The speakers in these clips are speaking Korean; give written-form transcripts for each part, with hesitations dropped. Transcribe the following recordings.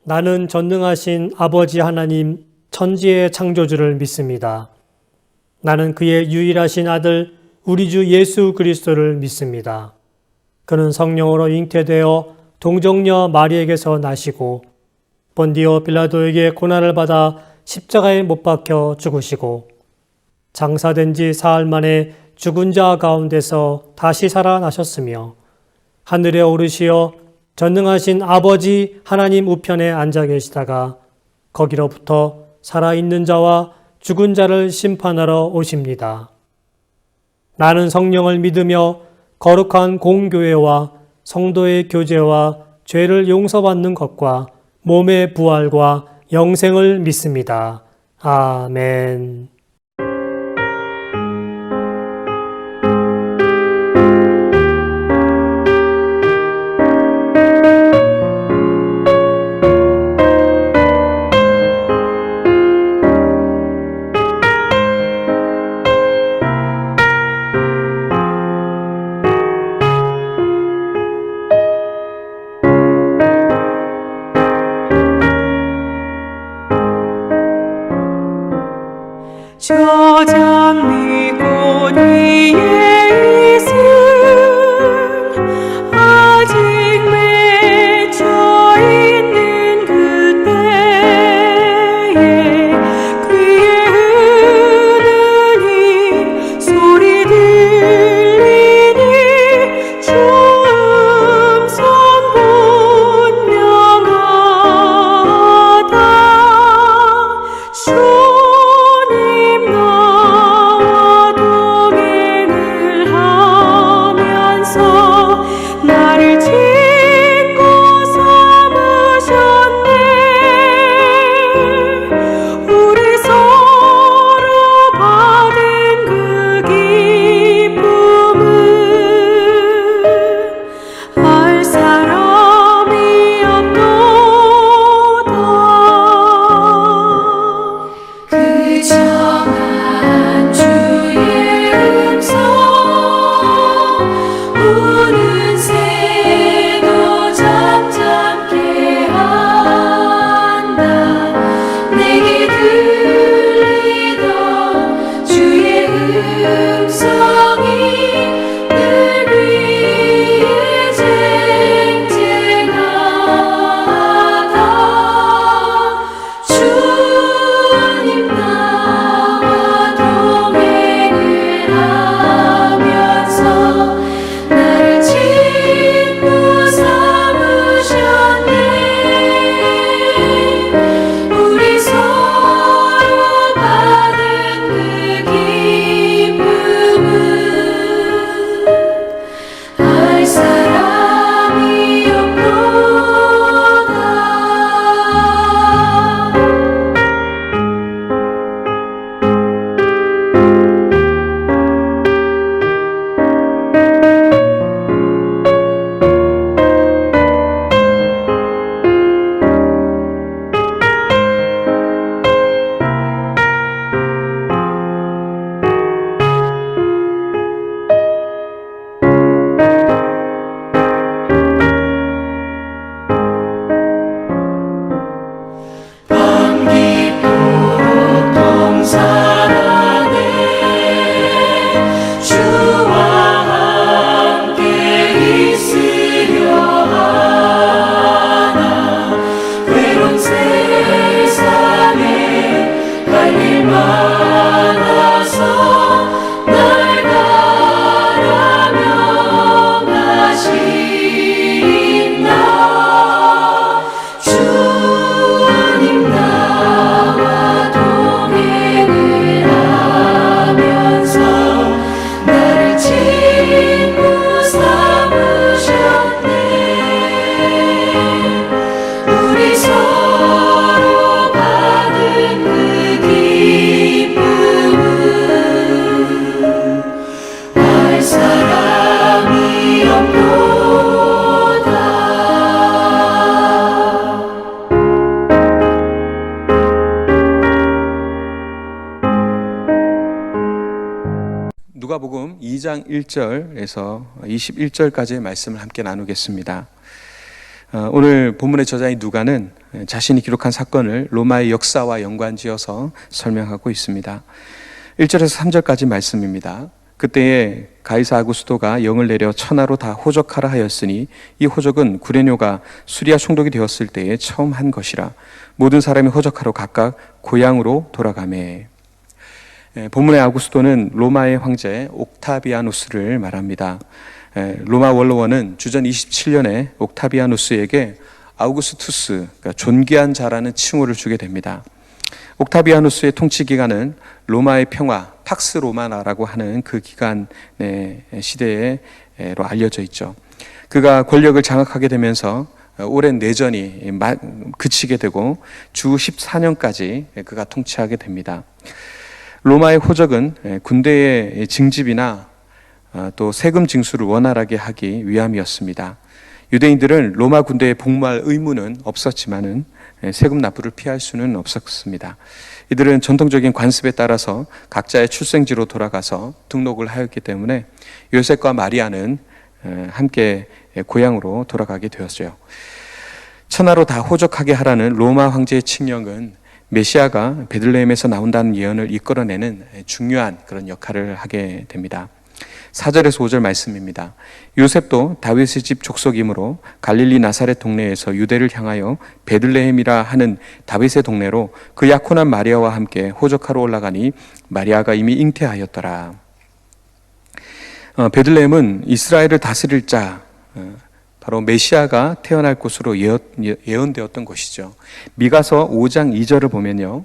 나는 전능하신 아버지 하나님 천지의 창조주를 믿습니다. 나는 그의 유일하신 아들 우리 주 예수 그리스도를 믿습니다. 그는 성령으로 잉태되어 동정녀 마리에게서 나시고 본디오 빌라도에게 고난을 받아 십자가에 못 박혀 죽으시고 장사된 지 사흘 만에 죽은 자 가운데서 다시 살아나셨으며 하늘에 오르시어 전능하신 아버지 하나님 우편에 앉아 계시다가 거기로부터 살아있는 자와 죽은 자를 심판하러 오십니다. 나는 성령을 믿으며 거룩한 공교회와 성도의 교제와 죄를 용서받는 것과 몸의 부활과 영생을 믿습니다. 아멘. 저 장미꽃 위에 있음 아직 맺혀 있는 그때에 귀에 흐르는 소리 들리니 주 음성 분명하다. 주님 나와 동행을 하면서 나를 친구 삼으셨네. 우리 서로 받은 그 기쁨은 알 사람이 없도다. 그 정한 주의 음성 우는 새도 잠잠케 한다. 내게 들리던 주의 음성이 늘 위에 쟁쟁하다. 주님 나와 동행을 하면서 나를 친구 삼으셨네. 우리 서로 받은 그 기쁨은 알 사람이 없도다. 밤 깊도록 동산 안에 주와 함께 있으려 하나. 외로운 세상에 갈 일 많아서 날 바라며 가신다. 주님 나와 동행을 하면서 나를 친구 삼으셨네. 우리 서로 받은 그 기쁨은 알 사람이 없도다. 오늘 본문의 저자인 누가는 자신이 기록한 사건을 로마의 역사와 연관지어서 설명하고 있습니다. 1절에서 3절까지 말씀입니다. 그때에 가이사 아구스토가 영을 내려 천하로 다 호적하라 하였으니 이 호적은 구레뇨가 수리아 총독이 되었을 때에 처음 한 것이라. 모든 사람이 호적하러 각각 고향으로 돌아가매. 본문의 아구스토는 로마의 황제 옥타비아누스를 말합니다. 로마 원로원은 주전 27년에 옥타비아누스에게 아우구스투스, 그러니까 존귀한 자라는 칭호를 주게 됩니다. 옥타비아누스의 통치 기간은 로마의 평화, 팍스 로마나라고 하는 그 기간의 시대로 알려져 있죠. 그가 권력을 장악하게 되면서 오랜 내전이 그치게 되고 주 14년까지 그가 통치하게 됩니다. 로마의 호적은 군대의 징집이나 또 세금 징수를 원활하게 하기 위함이었습니다. 유대인들은 로마 군대에 복무할 의무는 없었지만은 세금 납부를 피할 수는 없었습니다. 이들은 전통적인 관습에 따라서 각자의 출생지로 돌아가서 등록을 하였기 때문에 요셉과 마리아는 함께 고향으로 돌아가게 되었어요. 천하로 다 호적하게 하라는 로마 황제의 칙령은 메시아가 베들레헴에서 나온다는 예언을 이끌어내는 중요한 그런 역할을 하게 됩니다. 4절에서 5절 말씀입니다. 요셉도 다윗의 집 족속이므로 갈릴리 나사렛 동네에서 유대를 향하여 베들레헴이라 하는 다윗의 동네로 그 약혼한 마리아와 함께 호적하러 올라가니 마리아가 이미 잉태하였더라. 베들레헴은 이스라엘을 다스릴 자, 바로 메시아가 태어날 곳으로 예언되었던 곳이죠. 미가서 5장 2절을 보면요,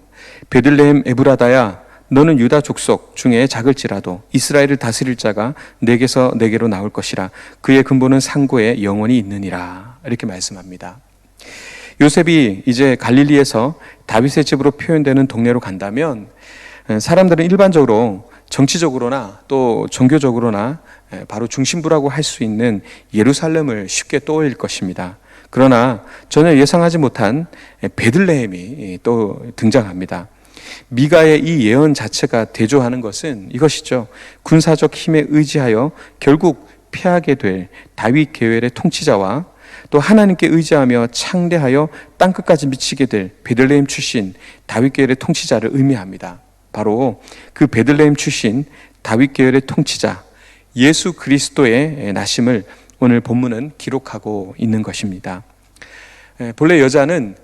베들레헴 에브라다야 너는 유다 족속 중에 작을지라도 이스라엘을 다스릴 자가 내게서 내게로 나올 것이라. 그의 근본은 상고에 영원히 있느니라. 이렇게 말씀합니다. 요셉이 이제 갈릴리에서 다윗의 집으로 표현되는 동네로 간다면 사람들은 일반적으로 정치적으로나 또 종교적으로나 바로 중심부라고 할 수 있는 예루살렘을 쉽게 떠올릴 것입니다. 그러나 전혀 예상하지 못한 베들레헴이 또 등장합니다. 미가의 이 예언 자체가 대조하는 것은 이것이죠. 군사적 힘에 의지하여 결국 패하게 될 다윗 계열의 통치자와 또 하나님께 의지하며 창대하여 땅끝까지 미치게 될 베들레헴 출신 다윗 계열의 통치자를 의미합니다. 바로 그 베들레헴 출신 다윗 계열의 통치자 예수 그리스도의 나심을 오늘 본문은 기록하고 있는 것입니다. 본래 여자는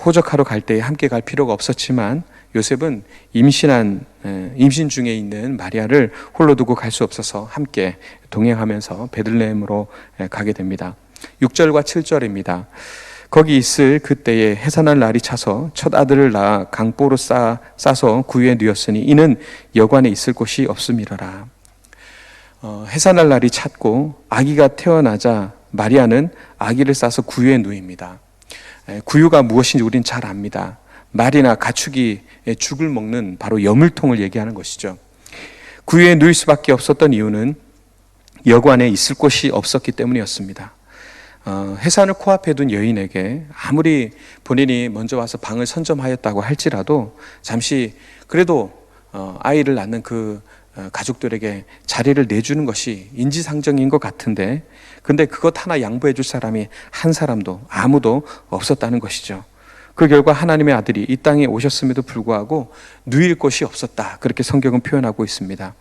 호적하러 갈 때에 함께 갈 필요가 없었지만 요셉은 임신 중에 있는 마리아를 홀로 두고 갈 수 없어서 함께 동행하면서 베들레헴으로 가게 됩니다. 6절과 7절입니다. 거기 있을 그때에 해산할 날이 차서 첫 아들을 낳아 강보로 싸서 구유에 누였으니 이는 여관에 있을 곳이 없음이러라. 해산할 날이 찼고 아기가 태어나자 마리아는 아기를 싸서 구유에 누입니다. 구유가 무엇인지 우린 잘 압니다. 말이나 가축이 죽을 먹는 바로 여물통을 얘기하는 것이죠. 구유에 누일 수밖에 없었던 이유는 여관에 있을 곳이 없었기 때문이었습니다. 해산을 코앞에 둔 여인에게 아무리 본인이 먼저 와서 방을 선점하였다고 할지라도 잠시 그래도 아이를 낳는 그 가족들에게 자리를 내주는 것이 인지상정인 것 같은데, 근데 그것 하나 양보해 줄 사람이 한 사람도 아무도 없었다는 것이죠. 그 결과 하나님의 아들이 이 땅에 오셨음에도 불구하고 누일 곳이 없었다. 그렇게 성경은 표현하고 있습니다.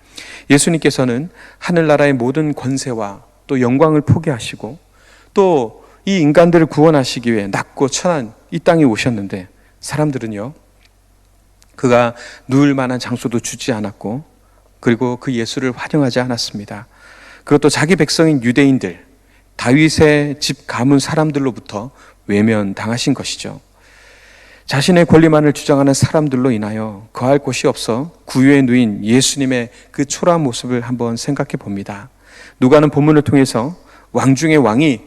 예수님께서는 하늘나라의 모든 권세와 또 영광을 포기하시고 또 이 인간들을 구원하시기 위해 낮고 천한 이 땅에 오셨는데 사람들은요, 그가 누울 만한 장소도 주지 않았고 그리고 그 예수를 환영하지 않았습니다. 그것도 자기 백성인 유대인들, 다윗의 집 가문 사람들로부터 외면당하신 것이죠. 자신의 권리만을 주장하는 사람들로 인하여 거할 곳이 없어 구유에 누인 예수님의 그 초라한 모습을 한번 생각해 봅니다. 누가는 본문을 통해서 왕 중의 왕이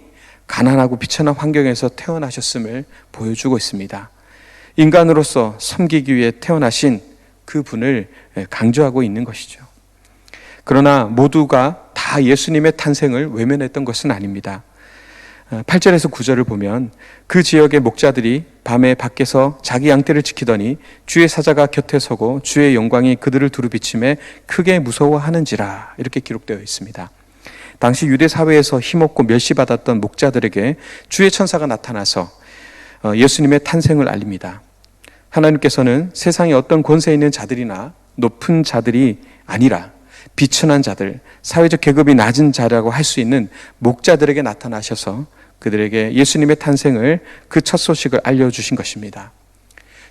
가난하고 비천한 환경에서 태어나셨음을 보여주고 있습니다. 인간으로서 섬기기 위해 태어나신 그 분을 강조하고 있는 것이죠. 그러나 모두가 다 예수님의 탄생을 외면했던 것은 아닙니다. 8절에서 9절을 보면 그 지역의 목자들이 밤에 밖에서 자기 양떼를 지키더니 주의 사자가 곁에 서고 주의 영광이 그들을 두루 비침에 크게 무서워하는지라, 이렇게 기록되어 있습니다. 당시 유대 사회에서 힘없고 멸시받았던 목자들에게 주의 천사가 나타나서 예수님의 탄생을 알립니다. 하나님께서는 세상에 어떤 권세 있는 자들이나 높은 자들이 아니라 비천한 자들, 사회적 계급이 낮은 자라고 할 수 있는 목자들에게 나타나셔서 그들에게 예수님의 탄생을 그 첫 소식을 알려주신 것입니다.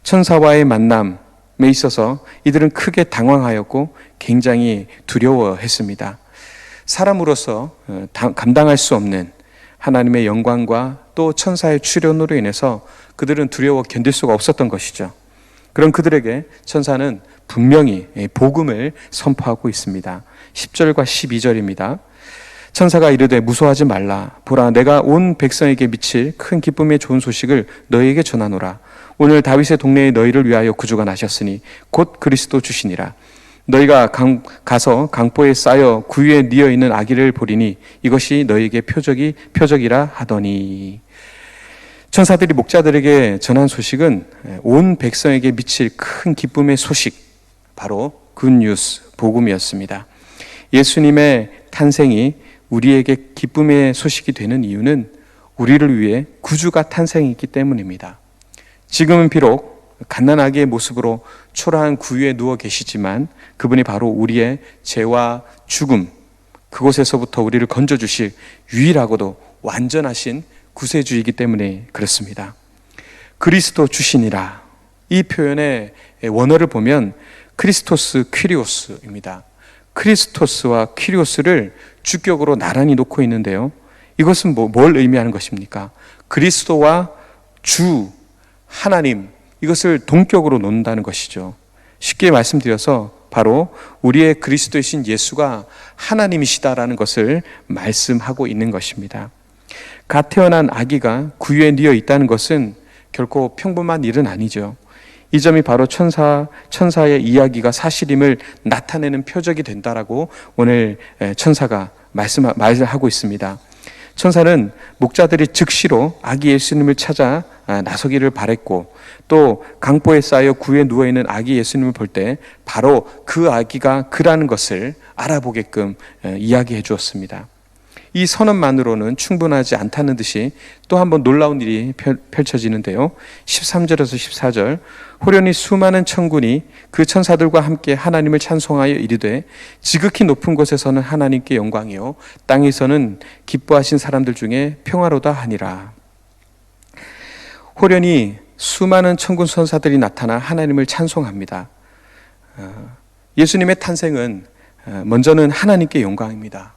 천사와의 만남에 있어서 이들은 크게 당황하였고 굉장히 두려워했습니다. 사람으로서 감당할 수 없는 하나님의 영광과 또 천사의 출현으로 인해서 그들은 두려워 견딜 수가 없었던 것이죠. 그런 그들에게 천사는 분명히 복음을 선포하고 있습니다. 10절과 12절입니다. 천사가 이르되 무서워하지 말라. 보라, 내가 온 백성에게 미칠 큰 기쁨의 좋은 소식을 너희에게 전하노라. 오늘 다윗의 동네에 너희를 위하여 구주가 나셨으니 곧 그리스도 주시니라. 너희가 가서 강보에 쌓여 구유에 뉘어 있는 아기를 보리니 이것이 너희에게 표적이라 하더니. 천사들이 목자들에게 전한 소식은 온 백성에게 미칠 큰 기쁨의 소식, 바로 굿뉴스, 복음이었습니다. 예수님의 탄생이 우리에게 기쁨의 소식이 되는 이유는 우리를 위해 구주가 탄생했기 때문입니다. 지금은 비록 갓난아기의 모습으로 초라한 구유에 누워 계시지만 그분이 바로 우리의 죄와 죽음, 그곳에서부터 우리를 건져주실 유일하고도 완전하신 구세주이기 때문에 그렇습니다. 그리스도 주시니라. 이 표현의 원어를 보면 크리스토스 퀴리오스입니다. 크리스토스와 퀴리오스를 주격으로 나란히 놓고 있는데요. 이것은 뭘 의미하는 것입니까? 그리스도와 주, 하나님, 이것을 동격으로 놓는다는 것이죠. 쉽게 말씀드려서 바로 우리의 그리스도이신 예수가 하나님이시다라는 것을 말씀하고 있는 것입니다. 갓 태어난 아기가 구유에 뉘어 있다는 것은 결코 평범한 일은 아니죠. 이 점이 바로 천사의 이야기가 사실임을 나타내는 표적이 된다라고 오늘 천사가 말하고 있습니다. 천사는 목자들이 즉시로 아기 예수님을 찾아 나서기를 바랬고 또 강보에 쌓여 구유에 누워있는 아기 예수님을 볼 때 바로 그 아기가 그라는 것을 알아보게끔 이야기해 주었습니다. 이 선언만으로는 충분하지 않다는 듯이 또 한 번 놀라운 일이 펼쳐지는데요. 13절에서 14절, 호련히 수많은 천군이 그 천사들과 함께 하나님을 찬송하여 이르되 지극히 높은 곳에서는 하나님께 영광이요 땅에서는 기뻐하신 사람들 중에 평화로다 하니라. 호련히 수많은 천군 천사들이 나타나 하나님을 찬송합니다. 예수님의 탄생은 먼저는 하나님께 영광입니다.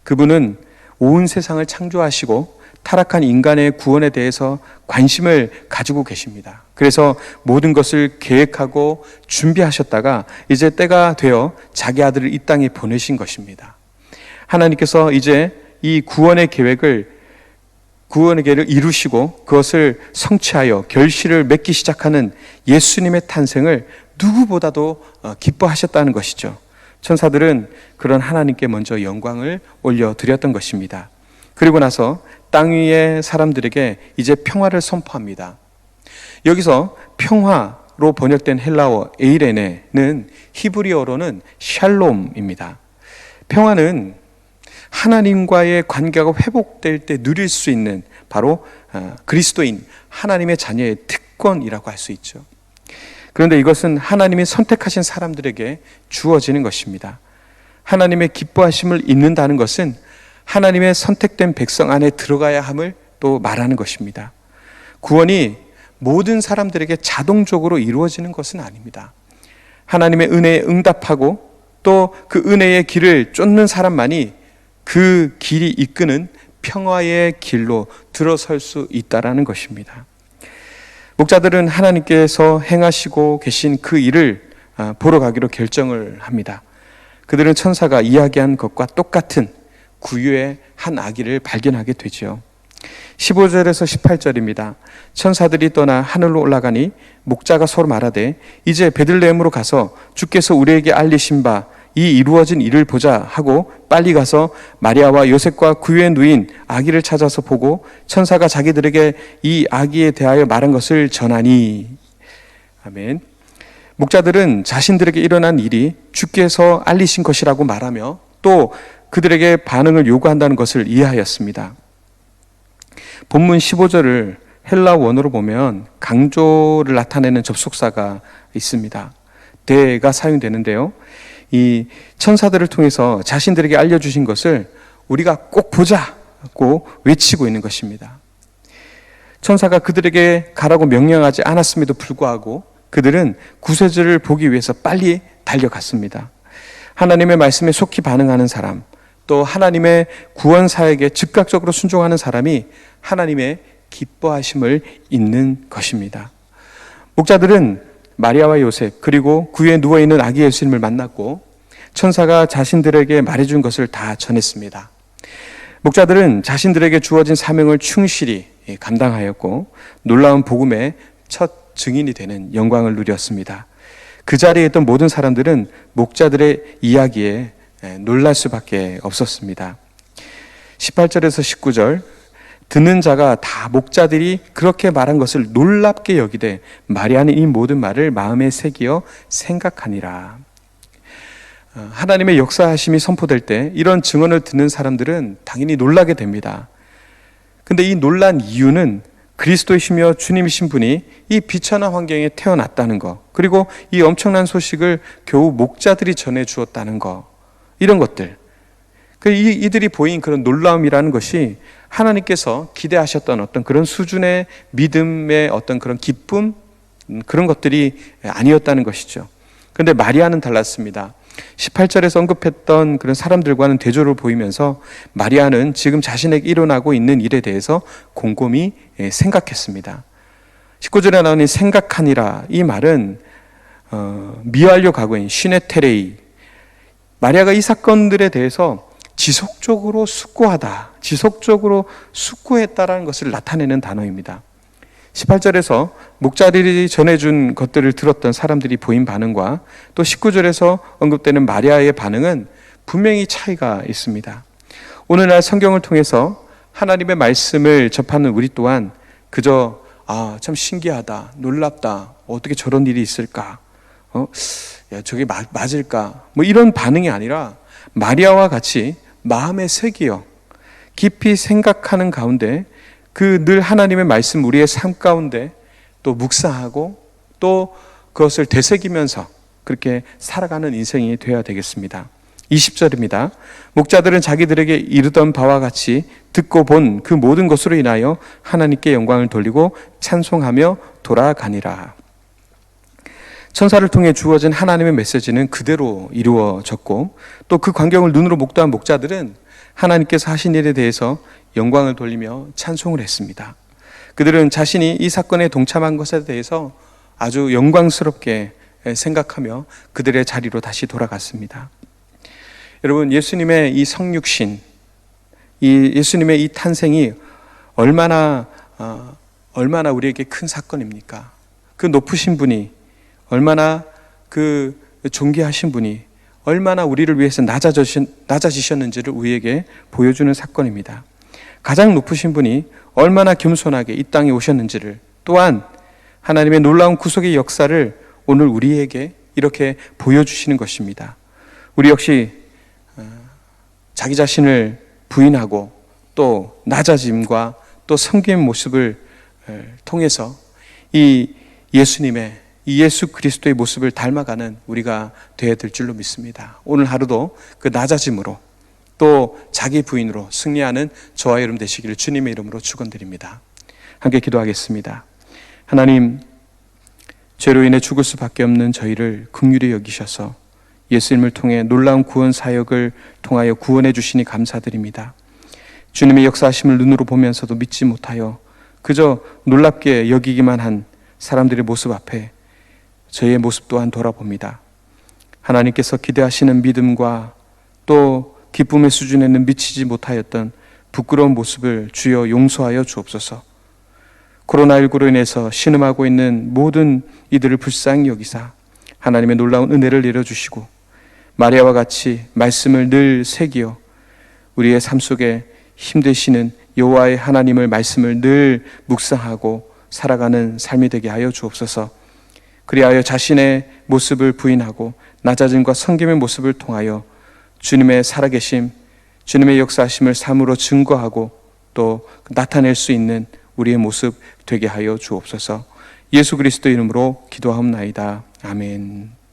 그분은 온 세상을 창조하시고 타락한 인간의 구원에 대해서 관심을 가지고 계십니다. 그래서 모든 것을 계획하고 준비하셨다가 이제 때가 되어 자기 아들을 이 땅에 보내신 것입니다. 하나님께서 이제 이 구원의 계획을 이루시고 그것을 성취하여 결실을 맺기 시작하는 예수님의 탄생을 누구보다도 기뻐하셨다는 것이죠. 천사들은 그런 하나님께 먼저 영광을 올려드렸던 것입니다. 그리고 나서 땅 위의 사람들에게 이제 평화를 선포합니다. 여기서 평화로 번역된 헬라어 에이레네는 히브리어로는 샬롬입니다. 평화는 하나님과의 관계가 회복될 때 누릴 수 있는 바로 그리스도인 하나님의 자녀의 특권이라고 할 수 있죠. 그런데 이것은 하나님이 선택하신 사람들에게 주어지는 것입니다. 하나님의 기뻐하심을 잊는다는 것은 하나님의 선택된 백성 안에 들어가야 함을 또 말하는 것입니다. 구원이 모든 사람들에게 자동적으로 이루어지는 것은 아닙니다. 하나님의 은혜에 응답하고 또 그 은혜의 길을 쫓는 사람만이 그 길이 이끄는 평화의 길로 들어설 수 있다라는 것입니다. 목자들은 하나님께서 행하시고 계신 그 일을 보러 가기로 결정을 합니다. 그들은 천사가 이야기한 것과 똑같은 구유의 한 아기를 발견하게 되죠. 15절에서 18절입니다. 천사들이 떠나 하늘로 올라가니 목자가 서로 말하되 이제 베들레헴으로 가서 주께서 우리에게 알리신 바 이 이루어진 일을 보자 하고 빨리 가서 마리아와 요셉과 구유에 누인 아기를 찾아서 보고 천사가 자기들에게 이 아기에 대하여 말한 것을 전하니. 아멘. 목자들은 자신들에게 일어난 일이 주께서 알리신 것이라고 말하며 또 그들에게 반응을 요구한다는 것을 이해하였습니다. 본문 15절을 헬라 원어로 보면 강조를 나타내는 접속사가 있습니다. 대가 사용되는데요. 이 천사들을 통해서 자신들에게 알려주신 것을 우리가 꼭 보자고 외치고 있는 것입니다. 천사가 그들에게 가라고 명령하지 않았음에도 불구하고 그들은 구세주를 보기 위해서 빨리 달려갔습니다. 하나님의 말씀에 속히 반응하는 사람, 또 하나님의 구원 사역에 즉각적으로 순종하는 사람이 하나님의 기뻐하심을 잇는 것입니다. 목자들은 마리아와 요셉 그리고 그 위에 누워있는 아기 예수님을 만났고 천사가 자신들에게 말해준 것을 다 전했습니다. 목자들은 자신들에게 주어진 사명을 충실히 감당하였고 놀라운 복음의 첫 증인이 되는 영광을 누렸습니다. 그 자리에 있던 모든 사람들은 목자들의 이야기에 놀랄 수밖에 없었습니다. 18절에서 19절, 듣는 자가 다 목자들이 그렇게 말한 것을 놀랍게 여기되 마리아는 이 모든 말을 마음에 새기어 생각하니라. 하나님의 역사하심이 선포될 때 이런 증언을 듣는 사람들은 당연히 놀라게 됩니다. 근데 이 놀란 이유는 그리스도이시며 주님이신 분이 이 비천한 환경에 태어났다는 것, 그리고 이 엄청난 소식을 겨우 목자들이 전해 주었다는 것, 이런 것들, 이들이 보인 그런 놀라움이라는 것이 하나님께서 기대하셨던 어떤 그런 수준의 믿음의 어떤 그런 기쁨, 그런 것들이 아니었다는 것이죠. 그런데 마리아는 달랐습니다. 18절에서 언급했던 그런 사람들과는 대조를 보이면서 마리아는 지금 자신에게 일어나고 있는 일에 대해서 곰곰이 생각했습니다. 19절에 나오는 생각하니라, 이 말은 미완료 과거인 시네테레이, 마리아가 이 사건들에 대해서 지속적으로 숙고하다, 지속적으로 숙고했다라는 것을 나타내는 단어입니다. 18절에서 목자들이 전해준 것들을 들었던 사람들이 보인 반응과 또 19절에서 언급되는 마리아의 반응은 분명히 차이가 있습니다. 오늘날 성경을 통해서 하나님의 말씀을 접하는 우리 또한 그저 참 신기하다, 놀랍다, 어떻게 저런 일이 있을까, 야, 저게 맞을까, 뭐 이런 반응이 아니라 마리아와 같이 마음에 새기어 깊이 생각하는 가운데 그 늘 하나님의 말씀 우리의 삶 가운데 또 묵상하고 또 그것을 되새기면서 그렇게 살아가는 인생이 되어야 되겠습니다. 20절입니다. 목자들은 자기들에게 이르던 바와 같이 듣고 본 그 모든 것으로 인하여 하나님께 영광을 돌리고 찬송하며 돌아가니라. 천사를 통해 주어진 하나님의 메시지는 그대로 이루어졌고 또 그 광경을 눈으로 목도한 목자들은 하나님께서 하신 일에 대해서 영광을 돌리며 찬송을 했습니다. 그들은 자신이 이 사건에 동참한 것에 대해서 아주 영광스럽게 생각하며 그들의 자리로 다시 돌아갔습니다. 여러분, 예수님의 이 성육신, 예수님의 이 탄생이 얼마나 우리에게 큰 사건입니까? 그 높으신 분이, 얼마나 그 존귀하신 분이 얼마나 우리를 위해서 낮아지셨는지를 우리에게 보여주는 사건입니다. 가장 높으신 분이 얼마나 겸손하게 이 땅에 오셨는지를, 또한 하나님의 놀라운 구속의 역사를 오늘 우리에게 이렇게 보여주시는 것입니다. 우리 역시 자기 자신을 부인하고 또 낮아짐과 또 섬김의 모습을 통해서 이 예수님의, 이 예수 그리스도의 모습을 닮아가는 우리가 되어야 될 줄로 믿습니다. 오늘 하루도 그 낮아짐으로 또 자기 부인으로 승리하는 저와 여러분 되시기를 주님의 이름으로 축원드립니다. 함께 기도하겠습니다. 하나님, 죄로 인해 죽을 수밖에 없는 저희를 긍휼히 여기셔서 예수님을 통해 놀라운 구원 사역을 통하여 구원해 주시니 감사드립니다. 주님의 역사하심을 눈으로 보면서도 믿지 못하여 그저 놀랍게 여기기만 한 사람들의 모습 앞에 저희의 모습 또한 돌아봅니다. 하나님께서 기대하시는 믿음과 또 기쁨의 수준에는 미치지 못하였던 부끄러운 모습을 주여 용서하여 주옵소서. 코로나19로 인해서 신음하고 있는 모든 이들을 불쌍히 여기사 하나님의 놀라운 은혜를 내려주시고 마리아와 같이 말씀을 늘 새기어 우리의 삶 속에 힘되시는 여호와의 하나님을 말씀을 늘 묵상하고 살아가는 삶이 되게 하여 주옵소서. 그리하여 자신의 모습을 부인하고 낮아짐과 섬김의 모습을 통하여 주님의 살아계심, 주님의 역사하심을 삶으로 증거하고 또 나타낼 수 있는 우리의 모습 되게 하여 주옵소서. 예수 그리스도 이름으로 기도하옵나이다. 아멘.